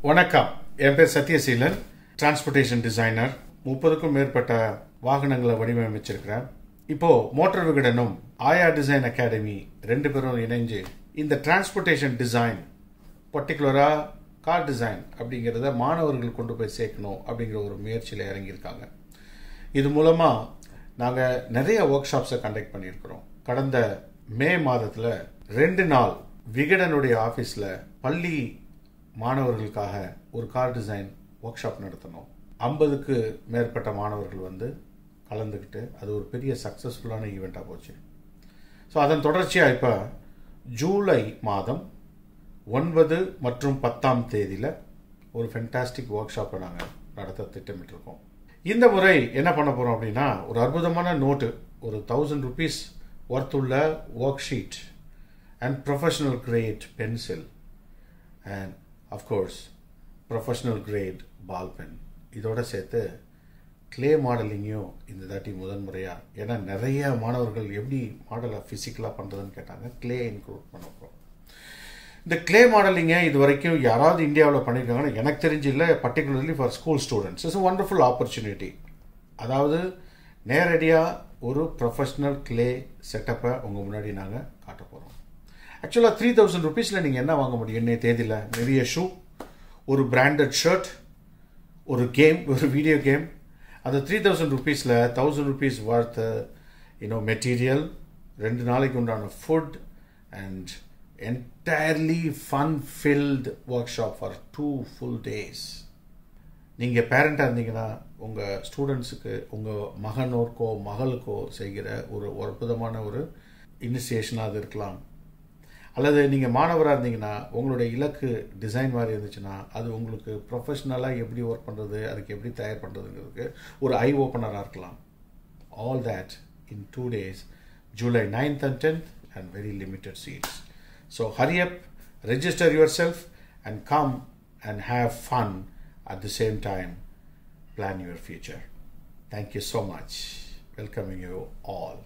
வணக்கம், என் பேர் Sathyaseelan, transportation designer. 30க்கும் மேற்பட்ட வாகனங்களை வடிவமைச்சிருக்கிறேன். இப்போ மோட்டார் விகடனும் ஆயா டிசைன் அகாடமி ரெண்டு பேரும் இணைஞ்சு இந்த டிரான்ஸ்போர்ட்டேஷன் டிசைன், பர்டிகுலரா கார் டிசைன் அப்படிங்கிறத மாணவர்கள் கொண்டு போய் சேர்க்கணும் அப்படிங்கிற ஒரு முயற்சியில் இறங்கியிருக்காங்க. இது மூலமா நாங்கள் நிறைய ஒர்க் ஷாப்ஸை கண்டக்ட் பண்ணியிருக்கிறோம். கடந்த மே மாதத்தில் 2 நாள் விகடனுடைய ஆஃபீஸில் பள்ளி மாணவர்களுக்காக ஒரு கார் டிசைன் ஒர்க் ஷாப் நடத்தினோம். 50க்கு மேற்பட்ட மாணவர்கள் வந்து கலந்துக்கிட்டு அது ஒரு பெரிய சக்ஸஸ்ஃபுல்லான ஈவெண்ட்டாக போச்சு. ஸோ அதன் தொடர்ச்சியாக இப்போ ஜூலை மாதம் 9 மற்றும் 10ஆம் தேதியில் ஒரு ஃபென்டாஸ்டிக் ஒர்க் ஷாப்பை நாங்கள் நடத்த திட்டமிட்டிருக்கோம். இந்த முறை என்ன பண்ண போகிறோம் அப்படின்னா, ஒரு அற்புதமான நோட்டு, ஒரு 1000 rupees ஒர்த்துள்ள worksheet and professional grade pencil and of course professional grade ball pen, இதோட சேர்த்து கிளே மாடலிங்கையும் இந்த தாட்டி முதன்முறையாக, ஏன்னா நிறைய மாணவர்கள் எப்படி மாடலை ஃபிசிக்கலாக பண்ணுறதுன்னு கேட்டாங்க, கிளே இன்க்ளூட் பண்ண போகிறோம். இந்த கிளே மாடலிங்கை இது வரைக்கும் யாராவது இந்தியாவில் பண்ணியிருக்காங்கன்னு எனக்கு தெரிஞ்சு இல்லை, particularly for school students. It's a wonderful opportunity. அதாவது நேரடியாக ஒரு ப்ரொஃபஷ்னல் கிளே செட்டப்பை உங்கள் முன்னாடி நாங்கள் காட்ட போகிறோம். ஆக்சுவலாக 3000 rupeesல நீங்கள் என்ன வாங்க முடியும் இன்னைய தேதியில்? நிறைய ஷூ, ஒரு பிராண்டட் ஷர்ட், ஒரு கேம், ஒரு வீடியோ கேம். அந்த 3000 rupeesல 1000 rupees worth மெட்டீரியல், 2 நாளைக்கு உண்டான food and entirely fun-filled workshop for 2 full days. நீங்கள் பேரண்டாக இருந்தீங்கன்னா உங்கள் ஸ்டூடெண்ட்ஸுக்கு, உங்கள் மகனோருக்கோ மகளுக்கோ செய்கிற ஒரு அற்புதமான ஒரு இனிஷியேஷனாக அது இருக்கலாம். அல்லது நீங்கள் மாணவராக இருந்தீங்கன்னா உங்களுடைய இலக்கு டிசைன் மாதிரி இருந்துச்சுன்னா அது உங்களுக்கு ப்ரொஃபஷ்னலாக எப்படி ஒர்க் பண்ணுறது, அதுக்கு எப்படி தயார் பண்ணுறதுங்கிறதுக்கு ஒரு ஐ ஓப்பனராக இருக்கலாம். All that in 2 days, July 9th and 10th, and very limited seats. So hurry up, register yourself and come and have fun at the same time. Plan your future. Thank you so much. Welcoming you all.